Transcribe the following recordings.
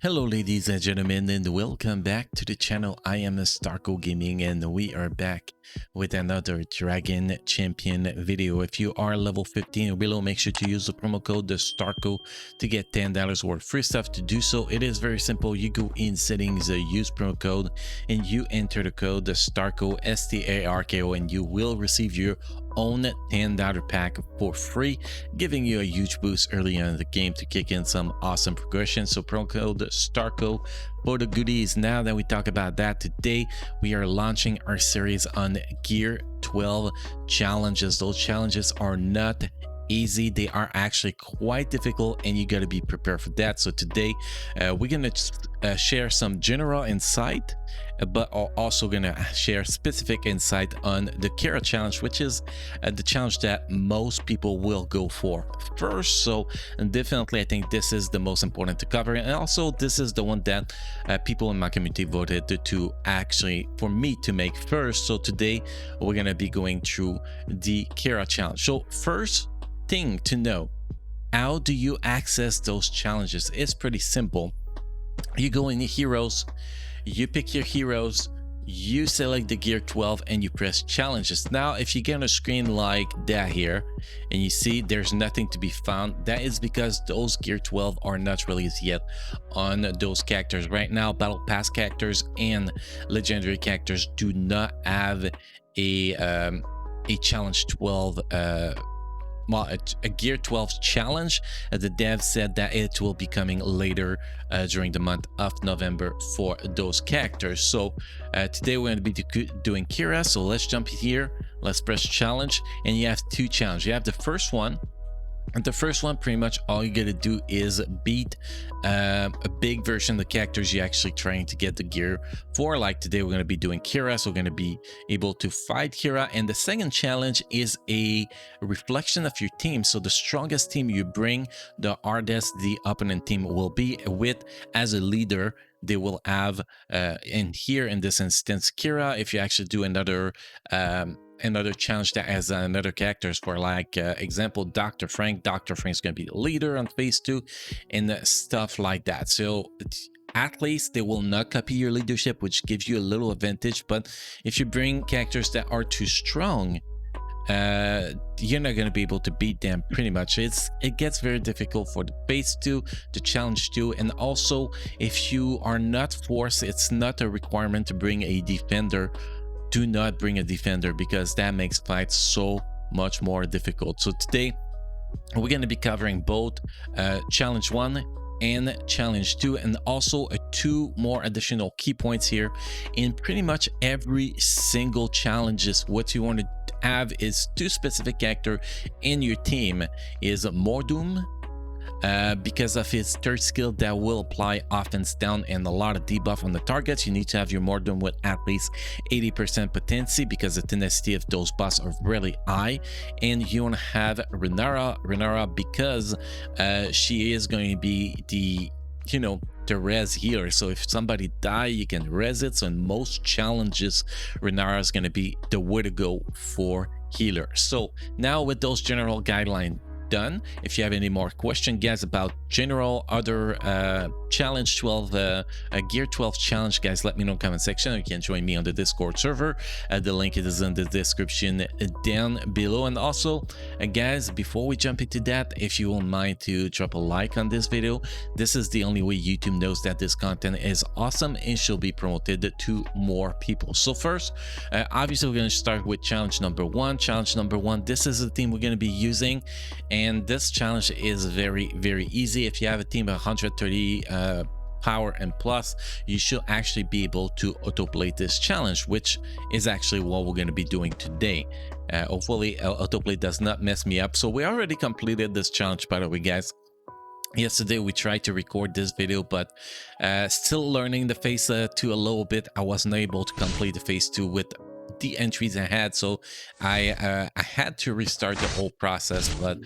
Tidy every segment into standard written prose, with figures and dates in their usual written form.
Hello ladies and gentlemen, and welcome back to the channel. I am Starco Gaming and we are back with another Dragon Champion video. If you are level 15 or below, make sure to use the promo code Starco to get $10 worth free stuff. To do so, it is very simple. You go in settings, use promo code, and you enter the code Starco, STARKO, and you will receive your own $10 pack for free, giving you a huge boost early in the game to kick in some awesome progression. So promo code Starco for the goodies. Now that we talk about that, today we are launching our series on Gear 12 challenges. Those challenges are not easy, they are actually quite difficult, and you got to be prepared for that. So today we're gonna share some general insight, but also gonna share specific insight on the Kaira challenge, which is the challenge that most people will go for first. So definitely I think this is the most important to cover, and also this is the one that people in my community voted to actually for me to make first. So today we're gonna be going through the Kaira challenge. So first thing to know, how do you access those challenges? It's pretty simple. You go in the heroes, you pick your heroes, you select the Gear 12, and you press challenges. Now if you get on a screen like that here and you see there's nothing to be found, that is because those Gear 12 are not released yet on those characters. Right now battle pass characters and legendary characters do not have a challenge 12 a Gear 12 challenge. The dev said that it will be coming later during the month of November for those characters. So today we're going to be doing Kaira. So let's jump here, let's press challenge, and you have two challenges. You have the first one, and the first one, pretty much all you gotta do is beat a big version of the characters you're actually trying to get the gear for. Like today we're going to be doing Kaira, so we're going to be able to fight Kaira. And the second challenge is a reflection of your team. So the strongest team you bring, the hardest the opponent team will be with. As a leader, they will have and here in this instance Kaira, if you actually do another challenge that has another characters, for like example Dr. Frank's going to be the leader on phase 2 and stuff like that. So at least they will not copy your leadership, which gives you a little advantage. But if you bring characters that are too strong, you're not going to be able to beat them. Pretty much it gets very difficult for the phase 2, the challenge 2, and also if you are not forced, it's not a requirement to bring a defender. Do not bring a defender because that makes fights so much more difficult. So today we're going to be covering both challenge 1 and challenge 2, and also 2 more additional key points here. In pretty much every single challenges, what you want to have is 2 specific character in your team. Is Mordum, because of his third skill that will apply offense down and a lot of debuff on the targets. You need to have your Mordum with at least 80% potency because the tenacity of those boss are really high. And you want to have Renara because she is going to be the res healer. So if somebody die, you can res it. So in most challenges, Renara is going to be the way to go for healer. So now with those general guidelines done, if you have any more question, guys, about general other challenge 12 Gear 12 challenge, guys, let me know in the comment section. You can join me on the Discord server. The link is in the description down below. And also guys, before we jump into that, if you won't mind to drop a like on this video, this is the only way YouTube knows that this content is awesome and should be promoted to more people. So first, obviously we're going to start with challenge number 1. Challenge number 1, this is the team we're going to be using, and this challenge is very easy. If you have a team of 130 power and plus, you should actually be able to autoplay this challenge, which is actually what we're going to be doing today. Hopefully autoplay does not mess me up. So we already completed this challenge, by the way, guys. Yesterday we tried to record this video, but still learning the phase 2 a little bit. I wasn't able to complete the phase 2 with the entries I had, so I had to restart the whole process. But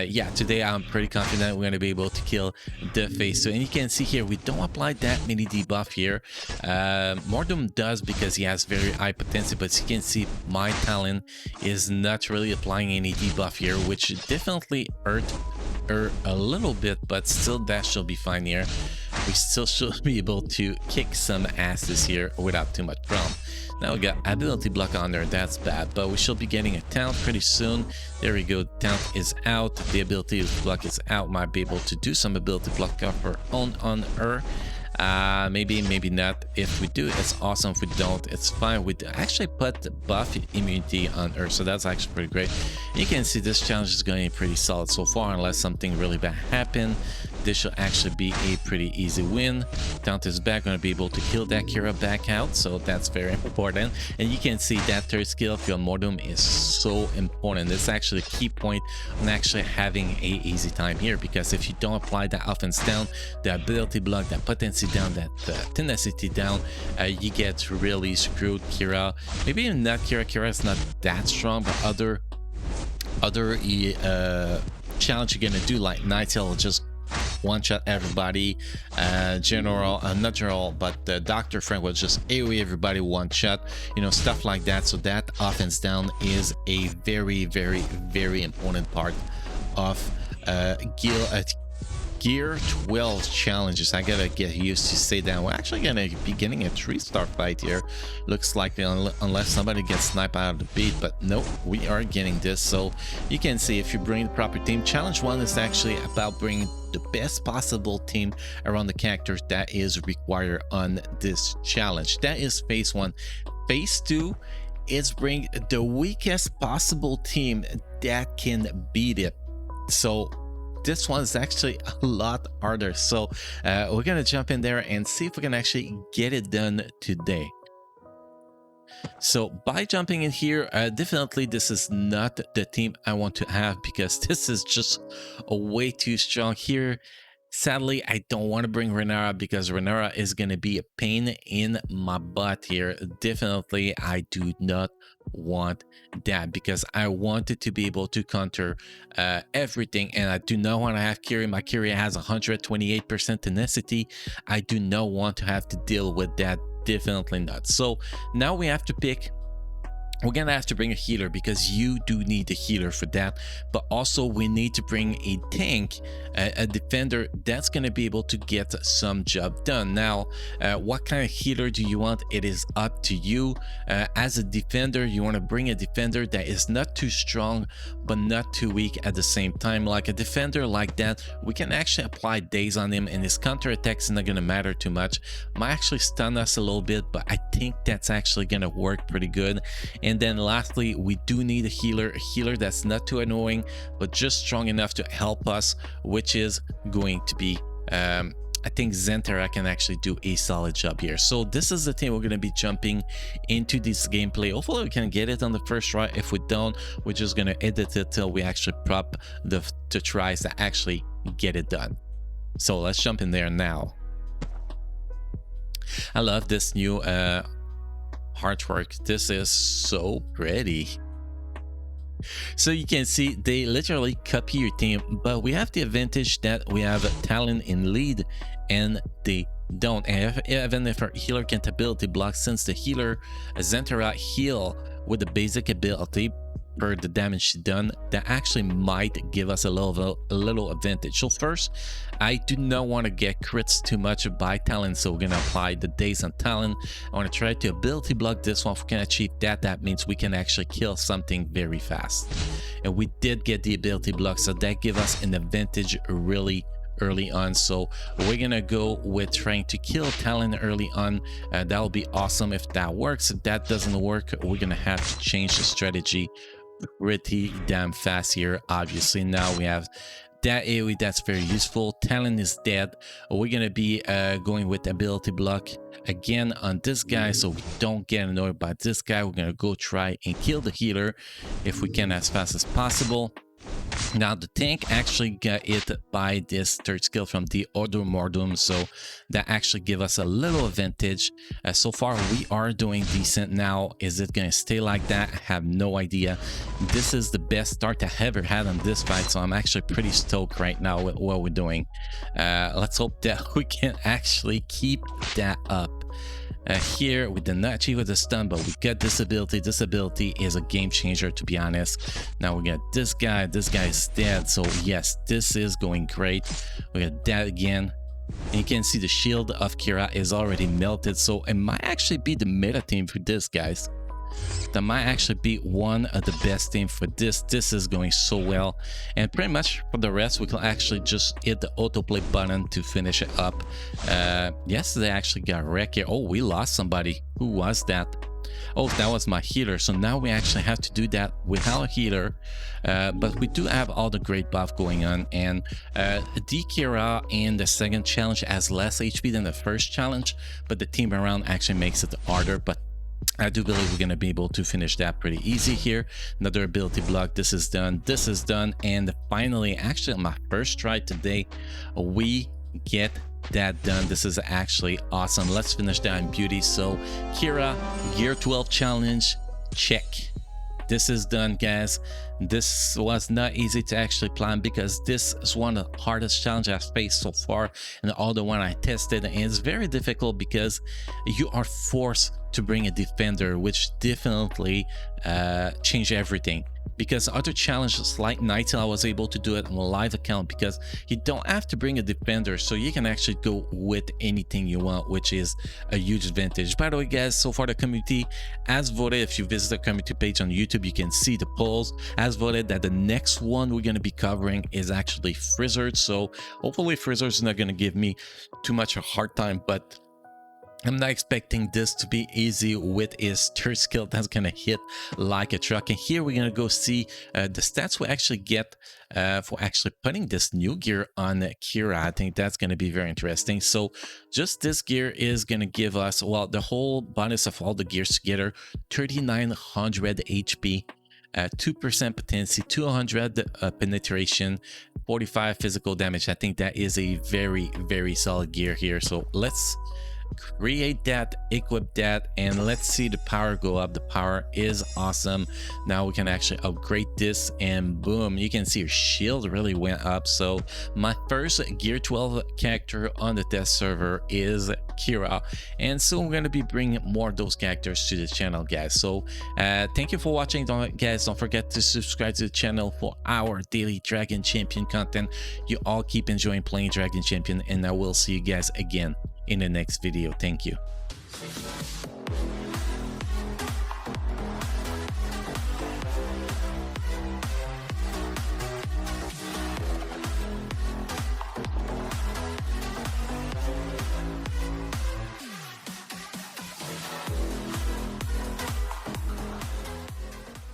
yeah, today I'm pretty confident we're going to be able to kill the phase 2. And you can see here we don't apply that many debuff here. Mordum does because he has very high potency, but as you can see, my talent is not really applying any debuff here, which definitely hurt her a little bit, but still that should be fine here. we still should be able to kick some asses here without too much problem. Now we got ability block on there, that's bad, but we should be getting a talent pretty soon. There we go, talent is out, the ability block is out. Might be able to do some ability block of her own on her. Maybe not. If we do, it's awesome. If we don't, it's fine. We actually put buff immunity on her, so that's actually pretty great. You can see this challenge is going pretty solid so far, unless something really bad happen. This should actually be a pretty easy win. Talent is back, going to be able to kill that Kaira back out, so that's very important. And you can see that third skill, Field Mortem, is so important. It's actually a key point on actually having a easy time here, because if you don't apply that offense down, the ability block, that potency down, that tenacity down, you get really screwed. Kaira, maybe even not Kaira. Kaira is not that strong, but other challenge you're gonna do, like Nightail, just one shot everybody. General, not general, but the Dr. Frank was just AoE everybody one shot, you know, stuff like that. So that offense down is a very important part of Gear 12 challenges. I gotta get used to say that. We're actually gonna be getting a 3-star fight here, looks like, unless somebody gets sniped out of the beat, but nope, we are getting this. So you can see, if you bring the proper team, challenge 1 is actually about bringing the best possible team around the characters that is required on this challenge. That is phase 1. Phase 2 is bring the weakest possible team that can beat it. So this one is actually a lot harder, so we're gonna jump in there and see if we can actually get it done today. So by jumping in here, definitely this is not the team I want to have, because this is just a way too strong here. Sadly, I don't want to bring Renara, because Renara is going to be a pain in my butt here. Definitely, I do not want that, because I wanted to be able to counter everything, and I do not want to have Kiri. My Kiri has 128% tenacity. I do not want to have to deal with that. Definitely not. So now we have to pick. We're gonna have to bring a healer, because you do need a healer for that, but also we need to bring a tank, a defender that's gonna be able to get some job done. Now, what kind of healer do you want? It is up to you. As a defender, you want to bring a defender that is not too strong but not too weak at the same time. Like a defender like that, we can actually apply daze on him, and his counter attacks not gonna matter too much. Might actually stun us a little bit, but I think that's actually gonna work pretty good. And then lastly, we do need a healer that's not too annoying, but just strong enough to help us, which is going to be, I think Zentera can actually do a solid job here. So this is the team we're going to be jumping into this gameplay. Hopefully we can get it on the first try. If we don't, we're just going to edit it till we actually prop the tries to actually get it done. So let's jump in there now. I love this new artwork. This is so pretty. So you can see they literally copy your team, but we have the advantage that we have talent in lead and they don't. And even if our healer can't ability block, since the healer Zentera heal with the basic ability per the damage done, that actually might give us a little advantage. So first, I do not want to get crits too much by talent, so we're gonna apply the daze on talent. I want to try to ability block this one. If we can achieve that, that means we can actually kill something very fast, and we did get the ability block, so that gives us an advantage really early on. So we're gonna go with trying to kill talent early on. That will be awesome if that works. If that doesn't work, we're gonna have to change the strategy pretty damn fast here. Obviously now we have that AoE that's very useful. Talent is dead. We're gonna be going with ability block again on this guy, so we don't get annoyed by this guy. We're gonna go try and kill the healer if we can as fast as possible. Now the tank actually got hit by this third skill from the Order Mordum, so that actually give us a little advantage. So far we are doing decent. Now is it gonna stay like that? I have no idea. This is the best start I ever had on this fight, so I'm actually pretty stoked right now with what we're doing. Let's hope that we can actually keep that up. Here we did not achieve with the stun, but we got this ability. This ability is a game changer, to be honest. Now we got this guy. This guy is dead, so yes, this is going great. We got that again. And you can see the shield of Kaira is already melted, so it might actually be the meta team for this, guys. That might actually be one of the best team for this. This is going so well, and pretty much for the rest we can actually just hit the autoplay button to finish it up. Yesterday I actually got wrecked here. Oh, we lost somebody. Who was that? Oh, that was my healer. So now we actually have to do that without a healer, but we do have all the great buff going on. And the Kaira in the second challenge has less HP than the first challenge, but the team around actually makes it harder. But I do believe we're going to be able to finish that pretty easy here. Another ability block. This is done. This is done. And finally, actually on my first try today, we get that done. This is actually awesome. Let's finish that in beauty. So Kaira Gear 12 challenge, check. This is done, guys. This was not easy to actually plan because this is one of the hardest challenges I've faced so far, and all the one I tested, and it's very difficult because you are forced to bring a defender, which definitely changed everything. Because other challenges like Nightingale, I was able to do it on a live account because you don't have to bring a defender, so you can actually go with anything you want, which is a huge advantage. By the way, guys, so far the community has voted. If you visit the community page on YouTube, you can see the polls. Has voted that the next one we're going to be covering is actually Frizzard. So hopefully Frizzard is not going to give me too much a hard time, but I'm not expecting this to be easy with his third skill that's gonna hit like a truck. And here we're gonna go see the stats we actually get for actually putting this new gear on Kaira. I think that's gonna be very interesting. So just this gear is gonna give us, well, the whole bonus of all the gears together, 3900 HP, 2% potency, 200 penetration, 45 physical damage. I think that is a very, very solid gear here. So let's create that, equip that, and let's see the power go up. The power is awesome. Now we can actually upgrade this, and boom, you can see your shield really went up. So my first Gear 12 character on the test server is Kaira, and soon we're going to be bringing more of those characters to the channel, guys. So thank you for watching. Guys, don't forget to subscribe to the channel for our daily Dragon Champion content. You all keep enjoying playing Dragon Champion, and I will see you guys again in the next video. Thank you.